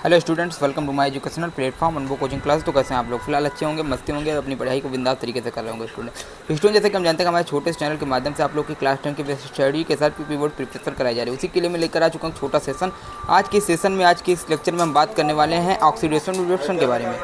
Hello students, welcome to my educational platform Anubhav coaching class. तो कैसे हैं आप लोग? फिलहाल अच्छे होंगे, मस्ती होंगे, अपनी पढ़ाई को बिंदास तरीके से कर रहे होंगे स्टूडेंट। जैसे कि हम जानते हैं कि हमारे छोटे चैनल के माध्यम से आप लोग की क्लास 10 के स्टडी के साथ पीपी बोर्ड प्रिपरेशन कराई जा रही है। उसी के लिए मैं लेकर आ चुका हूँ छोटा सेशन। आज के सेशन में, आज के इस लेक्चर में हम बात करने वाले हैं ऑक्सीडेशन रिडक्शन के बारे में।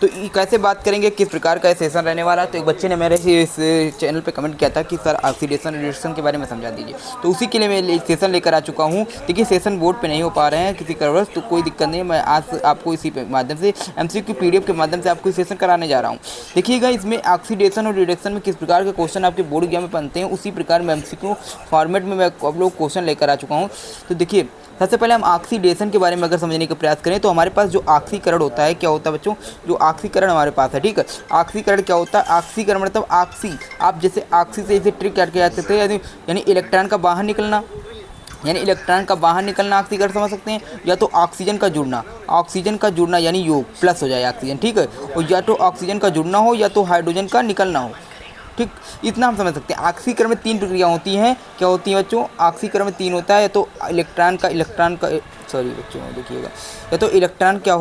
तो कैसे बात करेंगे, किस प्रकार का सेशन रहने वाला है। तो एक बच्चे ने मेरे इस चैनल पे कमेंट किया था कि सर ऑक्सीडेशन रिडक्शन के बारे में समझा दीजिए। तो उसी के लिए मैं एक सेशन लेकर आ चुका हूँ। देखिए, सेशन बोर्ड पे नहीं हो पा रहे हैं किसी कारणवश, तो कोई दिक्कत नहीं है। मैं आज आपको इसी माध्यम से एमसीक्यू पीडीएफ के माध्यम से आपको सेशन कराने जा रहा हूँ। देखिएगा, इसमें ऑक्सीडेशन और रिडक्शन में किस प्रकार के क्वेश्चन आपके बोर्ड एग्जाम में बनते हैं, उसी प्रकार मैं एमसीक्यू फॉर्मेट में मैं आप लोग क्वेश्चन लेकर आ चुका हूँ। तो देखिए, सबसे पहले हम ऑक्सीडेशन के बारे में अगर समझने का प्रयास करें तो हमारे पास जो ऑक्सीकरण होता है, क्या होता है बच्चों, जो ऑक्सीकरण हमारे पास है, ठीक है। ऑक्सीकरण क्या होता है? ऑक्सीकरण मतलब ऑक्सी, आप जैसे ऑक्सी से इसे ट्रिक करके आते थे, यानी इलेक्ट्रॉन का बाहर निकलना, यानी इलेक्ट्रॉन का बाहर निकलना ऑक्सीकरण समझ सकते हैं। या तो ऑक्सीजन का जुड़ना, ऑक्सीजन का जुड़ना यानी योग प्लस हो जाए ऑक्सीजन, ठीक है। और या तो ऑक्सीजन का जुड़ना हो या तो हाइड्रोजन का निकलना हो, ठीक। इतना हम समझ सकते हैं। ऑक्सीकरण में तीन प्रक्रिया होती हैं। क्या होती हैं बच्चों? ऑक्सीकरण में तीन होता है, या तो इलेक्ट्रॉन का सॉरी बच्चों देखिएगा, या तो इलेक्ट्रॉन क्या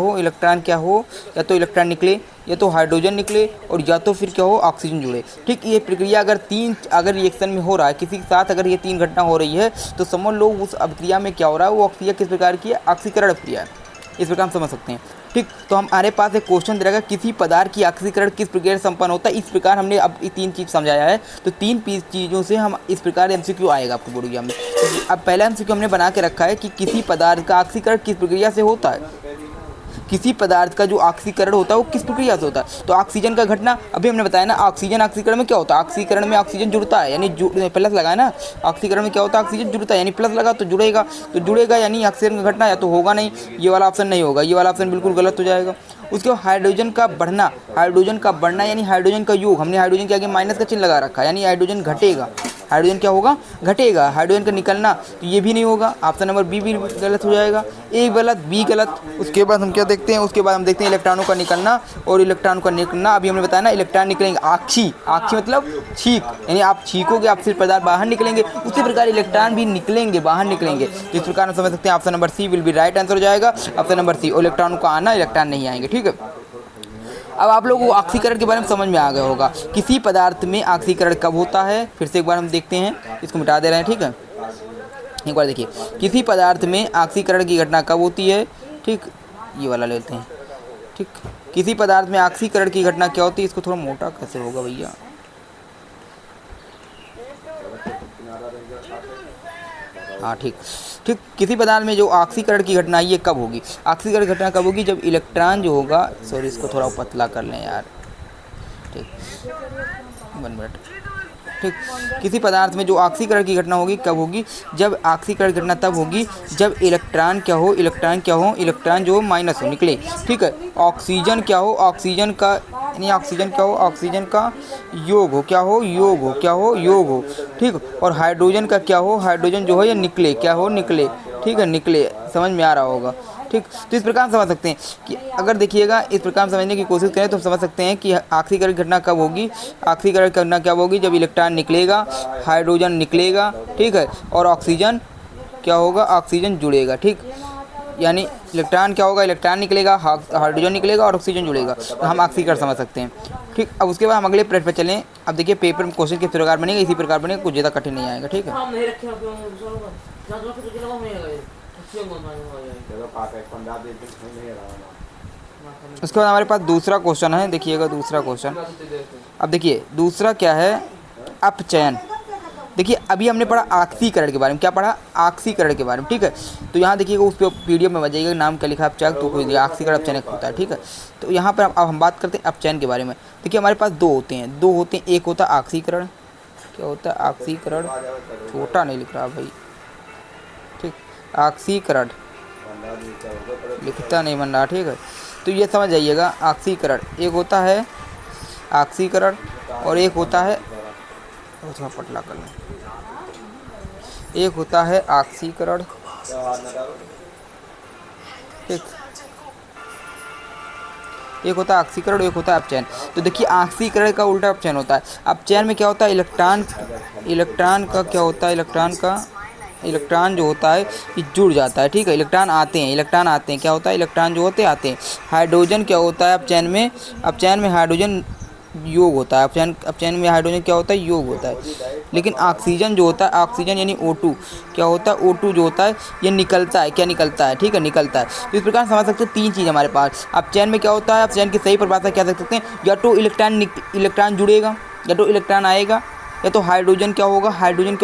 हो, या तो इलेक्ट्रॉन निकले, या तो हाइड्रोजन निकले, और या तो फिर क्या हो, ऑक्सीजन जुड़े, ठीक। ये प्रक्रिया अगर रिएक्शन में हो रहा है किसी के साथ, अगर ये तीन घटना हो रही है, तो समझ लो उस अभिक्रिया में क्या हो रहा है, वो अभिक्रिया किस प्रकार की है, ऑक्सीकरण अभिक्रिया है। इस प्रकार हम समझ सकते हैं, ठीक। तो हमारे पास एक क्वेश्चन दे रहेगा, किसी पदार्थ की ऑक्सीकरण किस प्रक्रिया से संपन्न होता है। इस प्रकार हमने अब ये तीन चीज़ समझाया है। तो तीन चीज़ों से हम इस प्रकार एमसीक्यू आएगा आपको बोर्ड एग्जाम में। अब पहला एमसीक्यू हमने बना के रखा है कि किसी पदार्थ का ऑक्सीकरण किस प्रक्रिया से होता है। किसी पदार्थ का जो ऑक्सीकरण होता है वो किस प्रक्रिया से होता है। तो ऑक्सीजन का घटना अभी हमने बताया ना, ऑक्सीजन ऑक्सीकरण में क्या होता है, ऑक्सीकरण में ऑक्सीजन जुड़ता है, यानी प्लस लगाया ना, ऑक्सीकरण में क्या होता है, ऑक्सीजन जुड़ता है, यानी प्लस लगा तो जुड़ेगा, यानी ऑक्सीजन का घटना, या तो होगा नहीं, ये वाला ऑप्शन नहीं होगा, ये वाला ऑप्शन बिल्कुल गलत हो जाएगा। उसके बाद हाइड्रोजन का बढ़ना यानी हाइड्रोजन का योग, हमने हाइड्रोजन के आगे माइनस का चिन्ह लगा रखा है, यानी हाइड्रोजन घटेगा, हाइड्रोजन क्या होगा, घटेगा। हाइड्रोजन का निकलना, तो ये भी नहीं होगा, ऑप्शन नंबर बी भी गलत हो जाएगा, ए गलत, बी गलत। उसके बाद हम क्या देखते हैं, उसके बाद हम देखते हैं इलेक्ट्रॉनों का निकलना और इलेक्ट्रॉन का निकलना। अभी हमने बताया ना, इलेक्ट्रॉन निकलेंगे, आक्षी मतलब छींक, यानी आप छींकोगे, आप सिर्फ पदार्थ बाहर निकलेंगे, उसी प्रकार इलेक्ट्रॉन भी निकलेंगे, बाहर निकलेंगे। इस प्रकार हम समझ सकते हैं option number C will be right answer हो जाएगा, ऑप्शन नंबर सी। इलेक्ट्रॉन का आना, इलेक्ट्रॉन नहीं आएंगे, ठीक है। अब आप लोगों को ऑक्सीकरण के बारे में समझ में आ गया होगा। किसी पदार्थ में ऑक्सीकरण कब होता है, फिर से एक बार हम देखते हैं, इसको मिटा दे रहे हैं, ठीक है। एक बार देखिए, किसी पदार्थ में ऑक्सीकरण की घटना कब होती है, ठीक। ये वाला लेते हैं, ठीक। किसी पदार्थ में ऑक्सीकरण की घटना क्या होती है, इसको थोड़ा मोटा कैसे होगा भैया, हाँ ठीक। किसी पदार्थ में जो ऑक्सीकरण की घटना ये कब होगी, ऑक्सीकरण की घटना कब होगी, जब इलेक्ट्रॉन जो होगा, सॉरी इसको थोड़ा पतला कर लें यार, ठीक, 1 मिनट, ठीक। किसी पदार्थ में जो ऑक्सीकरण की घटना होगी कब होगी, जब ऑक्सीकरण की घटना तब होगी जब इलेक्ट्रॉन जो माइनस हो, निकले, ठीक है। ऑक्सीजन ऑक्सीजन का योग हो, ठीक। और हाइड्रोजन का क्या हो, हाइड्रोजन जो है ये निकले, ठीक है, निकले। समझ में आ रहा होगा, ठीक। तो इस प्रकार समझ सकते हैं कि अगर देखिएगा, इस प्रकार समझने की कोशिश करें तो समझ सकते हैं कि ऑक्सीकरण की घटना कब होगी, ऑक्सीकरण की घटना कब होगी, जब इलेक्ट्रॉन निकलेगा, हाइड्रोजन निकलेगा, ठीक है, और ऑक्सीजन क्या होगा, ऑक्सीजन जुड़ेगा, ठीक। यानी इलेक्ट्रॉन क्या होगा, इलेक्ट्रॉन निकलेगा, हाइड्रोजन निकलेगा और ऑक्सीजन जुड़ेगा, तो हम ऑक्सीकरण समझ सकते हैं, ठीक। अब उसके बाद हम अगले प्रश्न पर चलें। अब देखिए, पेपर में क्वेश्चन किस प्रकार बनेगा, इसी प्रकार बनेगा, कुछ ज़्यादा कठिन नहीं आएगा, ठीक है। उसके बाद हमारे पास दूसरा क्वेश्चन है, देखिएगा दूसरा क्वेश्चन। अब देखिए दूसरा क्या है, अपचयन। देखिए, अभी हमने पढ़ा ऑक्सीकरण के बारे में, क्या पढ़ा, ऑक्सीकरण के बारे में, ठीक है। तो यहाँ देखिएगा, उस पर पीडीएफ में बजाइएगा, नाम क्या लिखा आप चेक, तो कोई ऑक्सीकरण अपचयन होता है, ठीक है। तो यहाँ पर अब हम बात करते हैं अपचयन के बारे में। देखिए, हमारे पास दो होते हैं, एक होता है ऑक्सीकरण, क्या होता है, ऑक्सीकरण, छोटा नहीं लिख रहा भाई, ठीक, ऑक्सीकरण लिखता नहीं बन रहा, ठीक है। तो ये समझ जाइएगा, ऑक्सीकरण एक होता है ऑक्सीकरण और एक होता है, थोड़ा पतला कर लें, एक होता है ऑक्सीकरण, ठीक, एक होता है ऑक्सीकरण, एक होता है अपचयन। तो देखिए, ऑक्सीकरण का उल्टा अपचयन होता है। अपचयन में क्या होता है, इलेक्ट्रॉन का क्या होता है, इलेक्ट्रॉन जो होता है ये जुड़ जाता है, ठीक है। इलेक्ट्रॉन आते हैं, क्या होता है, इलेक्ट्रॉन जो होते आते हैं। हाइड्रोजन क्या होता है, अब चैन में हाइड्रोजन योग होता है, अब चैन में हाइड्रोजन क्या होता है, योग होता है। लेकिन ऑक्सीजन जो होता है, ऑक्सीजन यानी O2 क्या होता है, O2 जो होता है ये निकलता है, क्या निकलता है, ठीक है, निकलता है। तो इस प्रकार समझ सकते हैं तीन चीज़ हमारे पास। अब चैन में क्या होता है, अब चैन की सही परिभाषा क्या कर सकते हैं, या तो इलेक्ट्रॉन जुड़ेगा, या तो इलेक्ट्रॉन आएगा, या तो हाइड्रोजन हाइड्रोजन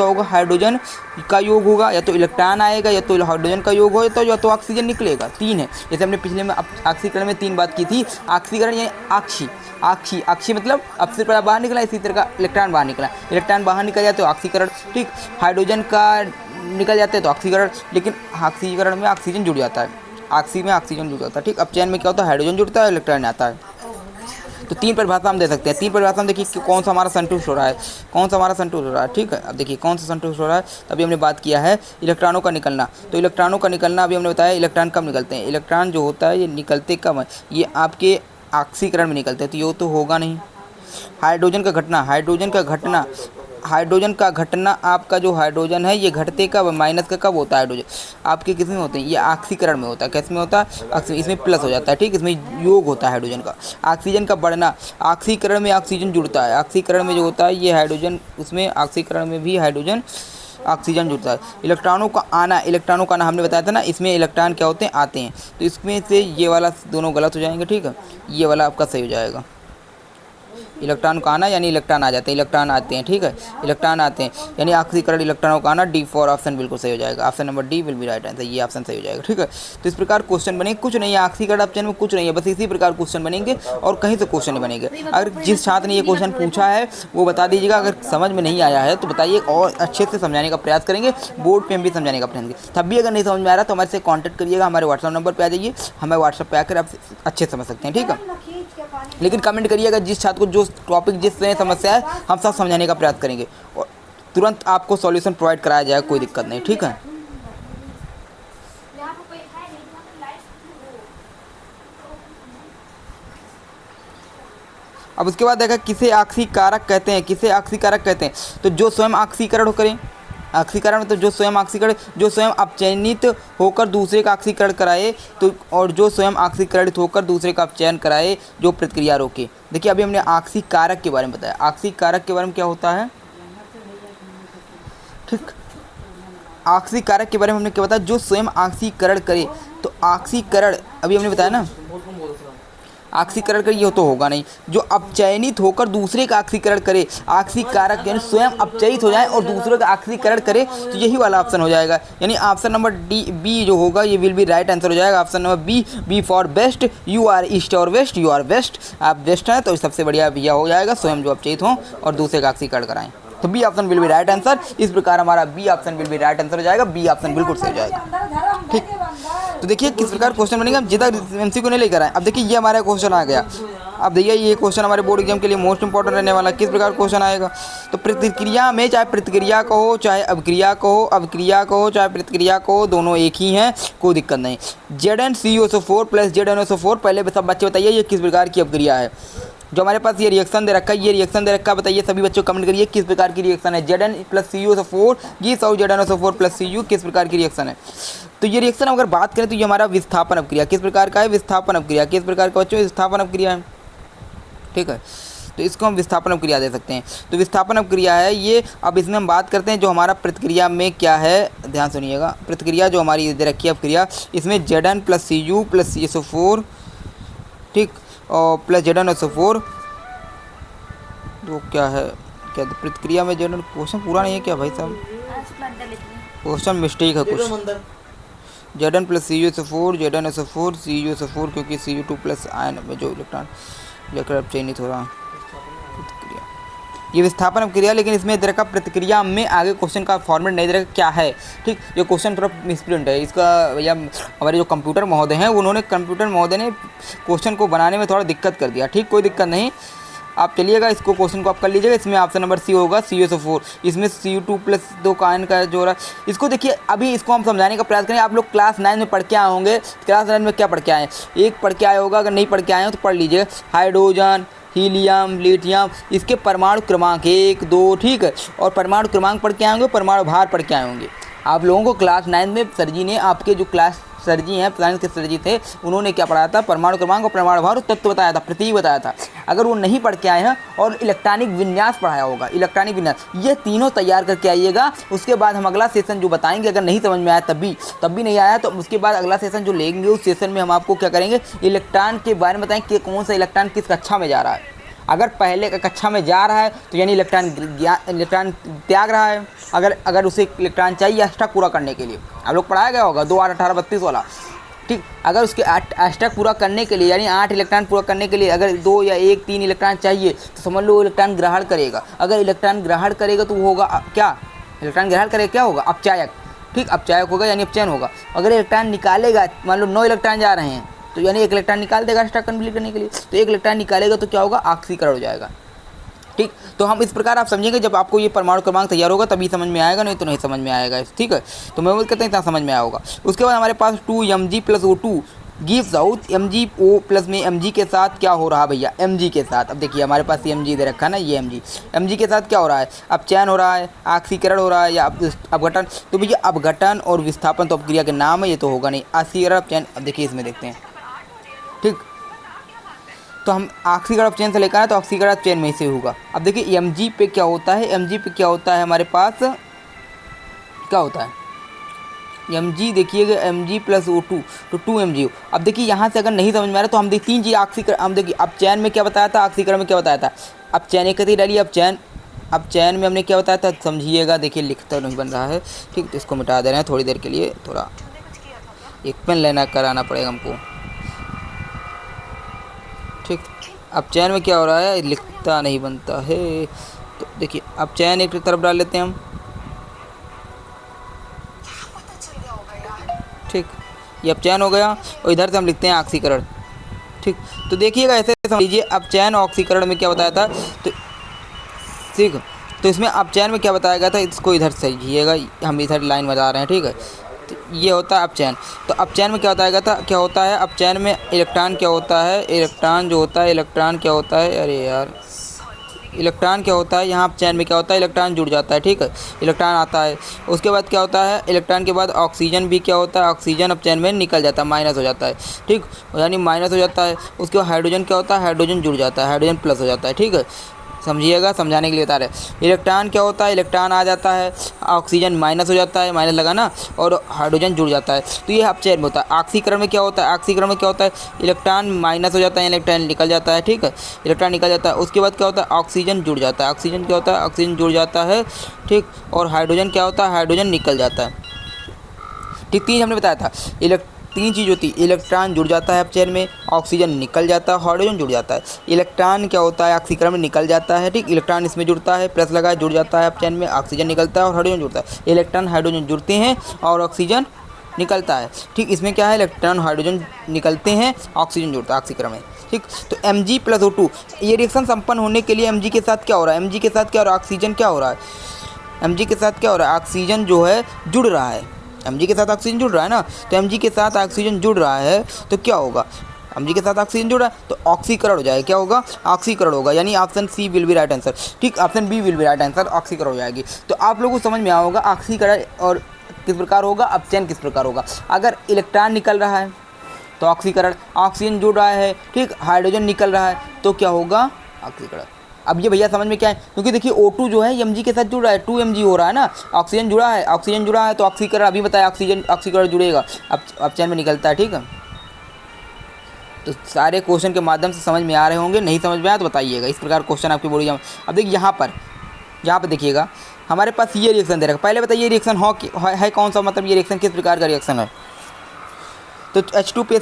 का योग होगा, या तो इलेक्ट्रॉन आएगा, या तो हाइड्रोजन का योग हो, या तो ऑक्सीजन निकलेगा। तीन है, जैसे हमने पिछले में ऑक्सीकरण में तीन बात की थी। ऑक्सीकरण यानी आक्षी मतलब अब से बाहर निकला, इसी तरह का इलेक्ट्रॉन बाहर निकल जाए तो ऑक्सीकरण, ठीक। हाइड्रोजन का निकल जाते हैं तो ऑक्सीकरण, लेकिन ऑक्सीकरण में ऑक्सीजन जुड़ जाता है, ऑक्सीजन जुड़ जाता है, ठीक। अब चैन में क्या होता है, हाइड्रोजन जुड़ता है, इलेक्ट्रॉन आता है। तो तीन परिभाषा हम दे सकते हैं। तीन परिभाषा हम देखिए कि कौन सा हमारा संतुष्ट हो रहा है, ठीक है। अब देखिए कौन सा संतुष्ट हो रहा है, तभी हमने बात किया है इलेक्ट्रॉनों का निकलना। तो इलेक्ट्रॉनों का निकलना अभी हमने बताया, इलेक्ट्रॉन कब निकलते हैं, इलेक्ट्रॉन जो होता है ये निकलते कब है, ये आपके ऑक्सीकरण में निकलते हैं, तो ये तो होगा नहीं। हाइड्रोजन का घटना आपका जो हाइड्रोजन है ये घटते कब, माइनस का कब होता है हाइड्रोजन आपके किस में होते हैं, ये ऑक्सीकरण में होता है। किस में होता है, इसमें प्लस हो जाता है, ठीक, इसमें योग होता है हाइड्रोजन का। ऑक्सीजन का बढ़ना, ऑक्सीकरण में ऑक्सीजन जुड़ता है, ऑक्सीकरण में जो होता है ये हाइड्रोजन, उसमें ऑक्सीकरण में भी हाइड्रोजन ऑक्सीजन जुड़ता है। इलेक्ट्रॉनों का आना हमने बताया था ना, इसमें इलेक्ट्रॉन क्या होते हैं, आते हैं। तो इसमें से ये वाला दोनों गलत हो जाएंगे, ठीक है, ये वाला आपका सही हो जाएगा। इलेक्ट्रॉन का आना यानी इलेक्ट्रॉन आ जाते हैं, इलेक्ट्रॉन आते हैं, ठीक है, इलेक्ट्रॉन आते हैं यानी ऑक्सीकरण इलेक्ट्रॉनों का आना। डी फॉर ऑप्शन बिल्कुल सही हो जाएगा, option number D will be right answer, ये ऑप्शन सही हो जाएगा, ठीक है। तो इस प्रकार क्वेश्चन बनेंगे, कुछ नहीं है ऑक्सीकरण ऑप्शन में, कुछ नहीं है, बस इसी प्रकार क्वेश्चन बनेंगे और कहीं से क्वेश्चन नहीं बनेंगे। अगर जिस छात्र ने ये क्वेश्चन पूछा है वो बता दीजिएगा, अगर समझ में नहीं आया है तो बताइए और अच्छे से समझाने का प्रयास करेंगे, बोर्ड पर भी समझाने का प्रयास करेंगे। तब भी अगर नहीं समझ में आ रहा तो हमारे से कॉन्टैक्ट करिएगा, हमारे व्हाट्सअप नंबर पर आ जाइए, हमें व्हाट्सअप पर आकर आप अच्छे समझ सकते हैं, ठीक है। लेकिन कमेंट करिएगा, जिस छात्र को जो टॉपिक जिस समस्या है हम सब समझाने का प्रयास करेंगे और तुरंत आपको सॉल्यूशन प्रोवाइड कराया जाएगा, कोई दिक्कत नहीं, ठीक है। अब उसके बाद देखा किसे ऑक्सीकारक कहते हैं, तो जो स्वयं ऑक्सीकरण करें, ऑक्सीकरण मतलब जो स्वयं अपचयनित होकर दूसरे का ऑक्सीकरण कराए, तो और जो स्वयं ऑक्सीकरणित होकर दूसरे का अपचयन कराए, जो प्रतिक्रिया रोके। देखिए अभी हमने ऑक्सीकारक के बारे में बताया, ऑक्सीकारक के बारे में क्या होता है, ठीक। ऑक्सीकारक के बारे में हमने क्या बताया, जो स्वयं ऑक्सीकरण करे। तो ऑक्सीकरण अभी हमने बताया ना, ऑक्सीकरण कर ये तो होगा नहीं, जो अपचयनित होकर दूसरे का ऑक्सीकरण करे, ऑक्सीकारक यानी स्वयं अपचयित हो जाए और दूसरे का ऑक्सीकरण करे, तो यही वाला ऑप्शन हो जाएगा। यानी ऑप्शन नंबर बी जो होगा ये विल बी राइट आंसर हो जाएगा। Option number B for best, you are east और वेस्ट, यू आर वेस्ट, आप वेस्ट हैं तो सबसे बढ़िया भैया हो जाएगा, स्वयं जो अपचयित हों और दूसरे का ऑक्सीकरण कराएं, तो B option will be right answer. इस प्रकार हमारा B option will be right answer हो जाएगा, बी ऑप्शन बिल्कुल सही हो जाएगा, ठीक। तो देखिए किस प्रकार क्वेश्चन बनेगा, हम जितना एमसीक्यू नहीं लेकर आए। अब देखिए ये हमारा क्वेश्चन आ गया, अब देखिए ये क्वेश्चन हमारे बोर्ड एग्जाम के लिए मोस्ट इंपॉर्टेंट रहने वाला, किस प्रकार क्वेश्चन आएगा। तो प्रतिक्रिया में चाहे प्रतिक्रिया कहो चाहे अभिक्रिया कहो चाहे प्रतिक्रिया कहो, दोनों एक ही हैं, कोई दिक्कत नहीं। ZnCO4 प्लस ZnSO4, पहले सब बच्चे बताइए ये किस प्रकार की अभिक्रिया है। जो हमारे पास ये रिएक्शन दे रखा है, बताइए सभी बच्चों कमेंट करिए किस प्रकार की रिएक्शन है। Zn प्लस CuSO4 गीस और ZnSO4 प्लस Cu किस प्रकार की रिएक्शन है। तो ये रिएक्शन अगर बात करें तो ये हमारा विस्थापन अपक्रिया किस प्रकार का है, विस्थापन अपक्रिया किस प्रकार का बच्चों, विस्थापन अपक्रिया है, ठीक है। तो इसको हम विस्थापन अपक्रिया दे सकते हैं, तो विस्थापन अपक्रिया है ये। अब इसमें हम बात करते हैं जो हमारा प्रतिक्रिया में क्या है, ध्यान सुनिएगा। प्रतिक्रिया जो हमारी दे रखी है अपक्रिया, इसमें Zn plus Cu plus CSO4, ठीक, और प्लस ZnSO4, तो क्या है, क्या प्रतिक्रिया में Zn, क्वेश्चन पूरा नहीं है क्या भाई साहब, क्वेश्चन मिस्टेक है कुछ। Zn plus CuSO4 ZnSO4 CuSO4, क्योंकि Cu2 प्लस आयन में जो इलेक्ट्रॉन लेकर चयनित हो रहा है प्रतिक्रिया, ये विस्थापन अपक्रिया। लेकिन इसमें दे रखा प्रतिक्रिया में, आगे क्वेश्चन का फॉर्मेट नहीं दे रखा क्या है, ठीक। जो क्वेश्चन थोड़ा मिसप्रिंट है इसका, या हमारे जो कंप्यूटर महोदय हैं उन्होंने क्वेश्चन को बनाने में थोड़ा दिक्कत कर दिया, ठीक, कोई दिक्कत नहीं। आप चलिएगा इसको क्वेश्चन को आप कर लीजिएगा। इसमें ऑप्शन नंबर सी होगा CuSO4, इसमें Cu2 प्लस 2 का आयन का जो हो रहा है, इसको देखिए अभी इसको हम समझाने का प्रयास करें। आप लोग क्लास 9 में पढ़ के आए होंगे, क्लास 9 में क्या पढ़ के आए हैं, एक पढ़ के आए होगा, अगर नहीं पढ़ के आए हो तो पढ़ लीजिए। हाइड्रोजन, हीलियम, लिथियम, इसके परमाणु क्रमांक 1 2, ठीक है, और परमाणु क्रमांक पढ़ के आए होंगे, परमाणु भार पढ़ के आए होंगे, आप लोगों को क्लास 9 में सर जी ने, आपके जो क्लास सर जी हैं, साइंस के सर जी थे, उन्होंने क्या पढ़ाया था, परमाणु क्रमांक और परमाणु भार और तत्व बताया था, प्रतीक बताया था। अगर वो नहीं पढ़ के आए हैं और इलेक्ट्रॉनिक विन्यास पढ़ाया होगा, इलेक्ट्रॉनिक विन्यास, ये तीनों तैयार करके आइएगा। उसके बाद हम अगला सेशन जो बताएंगे, अगर नहीं समझ में आया तब भी नहीं आया तो उसके बाद अगला सेशन जो लेंगे, उस सेशन में हम आपको क्या करेंगे, इलेक्ट्रॉन के बारे में बताएंगे कि कौन सा इलेक्ट्रॉन किस कक्षा में जा रहा है। अगर पहले कक्षा में जा रहा है तो यानी इलेक्ट्रॉन त्याग रहा है। अगर उसे इलेक्ट्रॉन चाहिए अष्टक पूरा करने के लिए, आप लोग पढ़ाया गया होगा 2 8 18 32 वाला, ठीक। अगर उसके अष्टक पूरा करने के लिए यानी 8 इलेक्ट्रॉन पूरा करने के लिए अगर 2 या 1 3 इलेक्ट्रॉन चाहिए तो समझ लो इलेक्ट्रॉन ग्रहण करेगा। अगर इलेक्ट्रॉन ग्रहण करेगा तो वो होगा क्या, इलेक्ट्रॉन ग्रहण करेगा क्या होगा, अपचायक, ठीक, अपचायक होगा यानी अपचयन होगा। अगर इलेक्ट्रॉन निकालेगा, मान लो 9 इलेक्ट्रॉन जा रहे हैं तो यानी 1 इलेक्ट्रॉन निकाल देगा अष्टक कंप्लीट करने के लिए, तो 1 इलेक्ट्रॉन निकालेगा तो क्या होगा, ऑक्सीकरण हो जाएगा, ठीक। तो हम इस प्रकार आप समझेंगे, जब आपको ये परमाणु क्रमांक तैयार होगा तभी समझ में आएगा, नहीं तो नहीं समझ में आएगा, ठीक है। तो मैं उम्मीद करता हूँ इतना समझ में आया होगा। उसके बाद हमारे पास 2mg + O2 gives out MgO plus में Mg के साथ क्या हो रहा भैया, Mg के साथ, अब देखिए हमारे पास ये Mg दे रखा है ना, ये Mg के साथ क्या हो रहा है, अपचयन हो रहा है, ऑक्सीकरण हो रहा है या अपघटन। तो भैया अपघटन और विस्थापन तो अपक्रिया के नाम है, ये तो होगा नहीं, ऑक्सीकरण अपचयन। अब देखिए इसमें देखते हैं, ठीक। तो हम ऑक्सीकरण अपचयन से लेकर आए तो ऑक्सीकरण अपचयन में से होगा। अब देखिए Mg पे क्या होता है, Mg पे क्या होता है, हमारे पास क्या होता है Mg, देखिएगा Mg + O2 तो 2Mg। अब देखिए यहाँ से अगर नहीं समझ में आ रहा तो हम देखिए 3 चीज़ ऑक्सीकरण, हम देखिए अपचयन में क्या बताया था, ऑक्सीकरण में क्या बताया था, अपचयन एक कती डालिए, अपचयन में हमने क्या बताया था, समझिएगा। देखिए लिखता नहीं बन रहा है, ठीक, तो इसको मिटा दे रहे हैं थोड़ी देर के लिए, थोड़ा एक पेन लेना कराना पड़ेगा हमको, ठीक। अपचयन में क्या हो रहा है, लिखता नहीं बनता है, तो देखिए अपचयन एक तरफ डाल लेते हैं हम, ठीक, ये अपचयन हो गया और इधर से हम लिखते हैं ऑक्सीकरण, ठीक। तो देखिएगा ऐसे समझ लीजिए, अपचयन ऑक्सीकरण में क्या बताया था, तो ठीक, तो इसमें अपचयन में क्या बताया गया था, इसको इधर समझिएगा, हम इधर लाइन बता रहे हैं, ठीक है। तो ये होता है अपचयन। तो अपचयन में क्या बताया गया था, क्या होता है अपचयन में, इलेक्ट्रॉन क्या होता है, इलेक्ट्रॉन जो होता है, इलेक्ट्रॉन क्या होता है, अरे यार, इलेक्ट्रॉन क्या होता है, यहाँ अपचयन में क्या होता है, इलेक्ट्रॉन जुड़ जाता है, ठीक है, इलेक्ट्रॉन आता है। उसके बाद क्या होता है, इलेक्ट्रॉन के बाद ऑक्सीजन भी क्या होता है, ऑक्सीजन अपचयन में निकल जाता है, माइनस हो जाता है, ठीक, यानी माइनस हो जाता है। उसके बाद हाइड्रोजन क्या होता है, हाइड्रोजन जुड़ जाता है, हाइड्रोजन प्लस हो जाता है, ठीक है, समझिएगा, समझाने के लिए बता रहे हैं। इलेक्ट्रॉन क्या होता है, इलेक्ट्रॉन आ जाता है, ऑक्सीजन माइनस हो जाता है, माइनस लगा ना, और हाइड्रोजन जुड़ जाता है, तो ये अपचयन में होता है। ऑक्सीकरण में क्या होता है, ऑक्सीकरण में क्या होता है, इलेक्ट्रॉन माइनस हो जाता है, इलेक्ट्रॉन निकल जाता है, ठीक है, इलेक्ट्रॉन निकल जाता है। उसके बाद क्या होता है, ऑक्सीजन जुड़ जाता है, ऑक्सीजन क्या होता है, ऑक्सीजन जुड़ जाता है, ठीक, और हाइड्रोजन क्या होता है, हाइड्रोजन निकल जाता है, ठीक। 3 हमने बताया था, 3 चीज़ होती है, इलेक्ट्रॉन जुड़ जाता है अपचयन में, ऑक्सीजन निकल जाता है, हाइड्रोजन जुड़ जाता है। इलेक्ट्रॉन क्या होता है, ऑक्सीकरण में निकल जाता है, ठीक, इलेक्ट्रॉन इसमें जुड़ता है, प्लस लगा, जुड़ जाता है अपचयन में, ऑक्सीजन निकलता है और हाइड्रोजन जुड़ता है। इलेक्ट्रॉन हाइड्रोजन जुड़ते हैं और ऑक्सीजन निकलता है, ठीक। इसमें क्या है, इलेक्ट्रॉन हाइड्रोजन निकलते हैं, ऑक्सीजन जुड़ता है ऑक्सीकरण में, ठीक। तो Mg + O2 ये रिएक्शन संपन्न होने के लिए Mg के साथ क्या हो रहा है, Mg के साथ क्या हो रहा है, ऑक्सीजन क्या हो रहा है, Mg के साथ क्या हो रहा है, ऑक्सीजन जो है जुड़ रहा है, Mg के साथ ऑक्सीजन जुड़ रहा है ना, तो Mg के साथ ऑक्सीजन जुड़ रहा है तो क्या होगा, Mg के साथ ऑक्सीजन जुड़ रहा है तो ऑक्सीकरण हो जाएगा, क्या होगा, ऑक्सीकरण होगा, यानी option C will be right answer, ठीक, option B will be right answer, ऑक्सीकरण हो जाएगी। तो आप लोगों को समझ में आया होगा ऑक्सीकरण और किस प्रकार होगा, अपचयन किस प्रकार होगा। अगर इलेक्ट्रॉन निकल रहा है तो ऑक्सीकरण, ऑक्सीजन जुड़ रहा है, ठीक, हाइड्रोजन निकल रहा है तो क्या होगा, ऑक्सीकरण। अब ये भैया समझ में क्या है, क्योंकि देखिए O2 जो है Mg के साथ जुड़ रहा है, 2Mg हो रहा है ना, ऑक्सीजन जुड़ा है, ऑक्सीजन जुड़ा है तो ऑक्सीकरण, अभी बताया ऑक्सीकरण जुड़ेगा, अपचयन में निकलता है, ठीक है। तो सारे क्वेश्चन के माध्यम से समझ में आ रहे होंगे, नहीं समझ में आया तो बताइएगा, इस प्रकार क्वेश्चन आपकी बोली। अब देखिए यहाँ पर देखिएगा हमारे पास ये रिएक्शन दे रखा है, पहले बताइए रिएक्शन है कौन सा, मतलब ये रिएक्शन किस प्रकार का रिएक्शन है। तो H2 +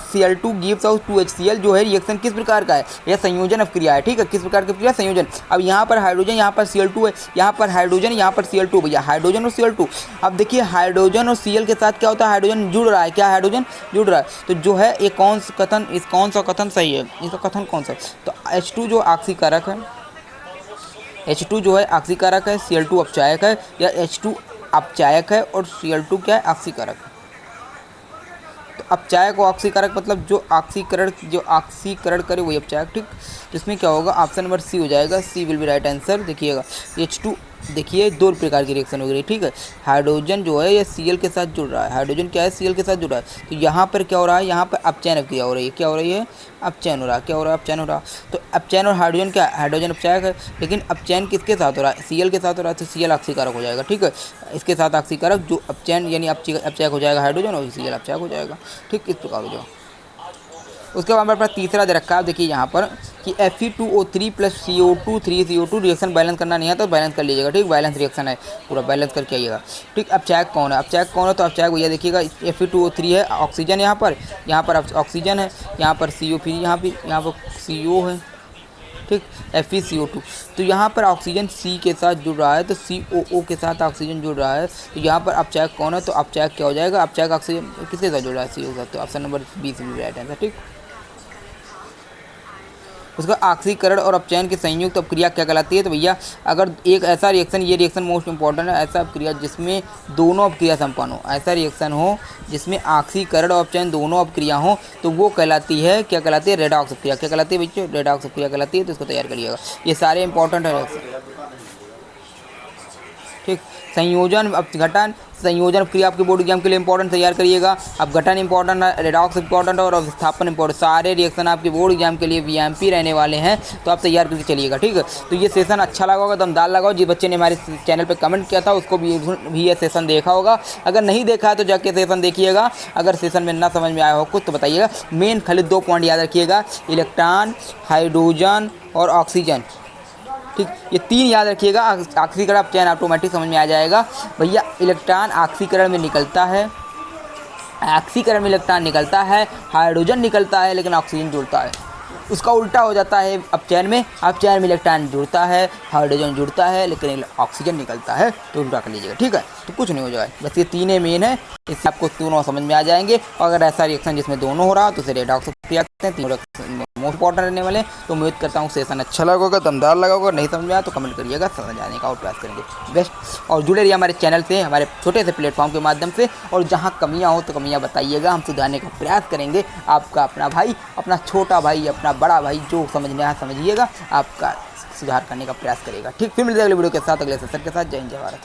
Cl2 gives out 2HCl जो है रिएक्शन किस प्रकार का है, यह संयोजन अपक्रिया है, ठीक है, किस प्रकार की क्रिया, संयोजन। अब यहाँ पर हाइड्रोजन, यहाँ पर Cl2 है, यहाँ पर हाइड्रोजन, यहाँ पर Cl2, भैया हाइड्रोजन और Cl2। अब देखिए हाइड्रोजन और Cl के साथ क्या होता है, हाइड्रोजन जुड़ रहा है, क्या हाइड्रोजन जुड़ रहा है, तो जो है ये कौन सा कथन सही है, इसका कथन कौन सा है, तो H2 जो ऑक्सीकारक है, H2 जो है ऑक्सीकारक है, Cl2 अपचायक है, या H2 अपचायक है और Cl2 क्या है, ऑक्सीकारक है। तो अपचायक और ऑक्सीकारक मतलब जो ऑक्सीकरण करे वही अपचायक, ठीक। तो इसमें क्या होगा, ऑप्शन नंबर सी हो जाएगा, सी विल बी राइट आंसर। देखिएगा H2 देखिए दो प्रकार की रिएक्शन हो गई, ठीक है। हाइड्रोजन जो है ये Cl के साथ जुड़ रहा है, हाइड्रोजन क्या है Cl के साथ जुड़ रहा है, तो यहाँ पर क्या हो रहा है, यहाँ पर अपचयन क्रिया हो रही है, क्या हो रही है, अपचयन हो रहा है, क्या हो रहा है, अपचयन हो रहा है। तो अपचयन और हाइड्रोजन क्या है, हाइड्रोजन अपचायक है, लेकिन अपचयन किसके साथ हो रहा है, Cl के साथ हो रहा है, तो Cl ऑक्सीकारक हो जाएगा, ठीक है। इसके साथ ऑक्सीकारक जो अपचयन यानी अपचायक हो जाएगा हाइड्रोजन और Cl अपचायक हो जाएगा, ठीक, इस प्रकार हो जाएगा। उसके बाद हमारे पास तीसरा दे रखा है, देखिए यहाँ पर कि Fe2O3 plus CO2 3CO2 reaction balance करना नहीं है तो बैलेंस कर लीजिएगा, ठीक, बैलेंस रिएक्शन है, पूरा बैलेंस करके आइएगा, ठीक। अपचायक कौन है, अपचायक कौन है, तो अपचायक भैया देखिएगा Fe2O3 है, ऑक्सीजन यहाँ पर ऑक्सीजन है, यहाँ पर CO फिर यहाँ पर CO है, ठीक, FeCO2। तो यहाँ पर ऑक्सीजन C के साथ जुड़ रहा है, तो COO के साथ ऑक्सीजन जुड़ रहा है, तो यहाँ पर अपचायक कौन है, तो अपचायक क्या हो जाएगा, अपचायक ऑक्सीजन किसके साथ जुड़ रहा है, CO के साथ, तो ऑप्शन नंबर 20 भी राइट आंसर, ठीक। उसका ऑक्सीकरण और अपचयन की संयुक्त अपक्रिया क्या कहलाती है, तो भैया अगर एक ऐसा रिएक्शन, ये रिएक्शन मोस्ट इंपॉर्टेंट है, ऐसा अपक्रिया जिसमें दोनों अपक्रिया संपन्न हो, ऐसा रिएक्शन हो जिसमें ऑक्सीकरण और अपचयन दोनों अपक्रिया हो, तो वो कहलाती है, क्या कहलाती है, रेडॉक्स अपक्रिया, क्या कहलाती है बच्चों, रेडॉक्स अपक्रिया कहलाती है, तो इसको तैयार करिएगा, ये सारे इंपॉर्टेंट है रिएक्शन, ठीक। संयोजन अपघटन, संयोजन क्रिया आपके बोर्ड एग्जाम के लिए इंपॉर्टेंट, तैयार करिएगा। अपघटन इंपॉर्टेंट है, रेडॉक्स इंपॉर्टेंट है और विस्थापन इंपॉर्टेंट, सारे रिएक्शन आपके बोर्ड एग्जाम के लिए वीएमपी रहने वाले हैं, तो आप तैयार करके चलिएगा, ठीक है। तो ये सेशन अच्छा लगा होगा, दमदार लगा हो, जिस बच्चे ने हमारे चैनल पर कमेंट किया था उसको भी ये सेशन देखा होगा, अगर नहीं देखा है तो जाके सेशन देखिएगा, अगर सेशन में ना समझ में आया हो कुछ तो बताइएगा। मेन खाली 2 पॉइंट याद रखिएगा, इलेक्ट्रॉन, हाइड्रोजन और ऑक्सीजन, ठीक, ये 3 याद रखिएगा। ऑक्सीकरण अपचयन ऑटोमेटिक समझ में आ जाएगा भैया। इलेक्ट्रॉन ऑक्सीकरण में निकलता है, ऑक्सीकरण में इलेक्ट्रॉन निकलता है, हाइड्रोजन निकलता है लेकिन ऑक्सीजन जुड़ता है, उसका उल्टा हो जाता है अपचयन में इलेक्ट्रॉन जुड़ता है, हाइड्रोजन जुड़ता है लेकिन ऑक्सीजन निकलता है, तो उल्टा कर लीजिएगा, ठीक है। तो कुछ नहीं हो जाएगा, बस ये 3 मेन है, इससे आपको दोनों समझ में आ जाएंगे। और अगर ऐसा रिएक्शन जिसमें दोनों हो रहा तो उसे रेडॉक्स अपक्रिया कहते हैं, 3 मोस्ट इंपॉर्टेंट रहने वाले। तो उम्मीद करता हूँ सेशन अच्छा लगा होगा, दमदार लगा होगा, नहीं समझ में आया तो कमेंट करिएगा, समझ आने का और प्रयास करेंगे बेस्ट। और जुड़े रहिए हमारे चैनल से, हमारे छोटे से प्लेटफॉर्म के माध्यम से, और जहाँ कमियाँ हो तो कमियाँ बताइएगा, हम सुधारने का प्रयास करेंगे। आपका अपना भाई, अपना छोटा भाई, अपना बड़ा भाई, जो समझ में आया समझिएगा, आपका सुधार करने का प्रयास करेगा, ठीक। फिर मिलते हैं अगले वीडियो के साथ, अगले सेशन के साथ। जय हिंद, जय भारत।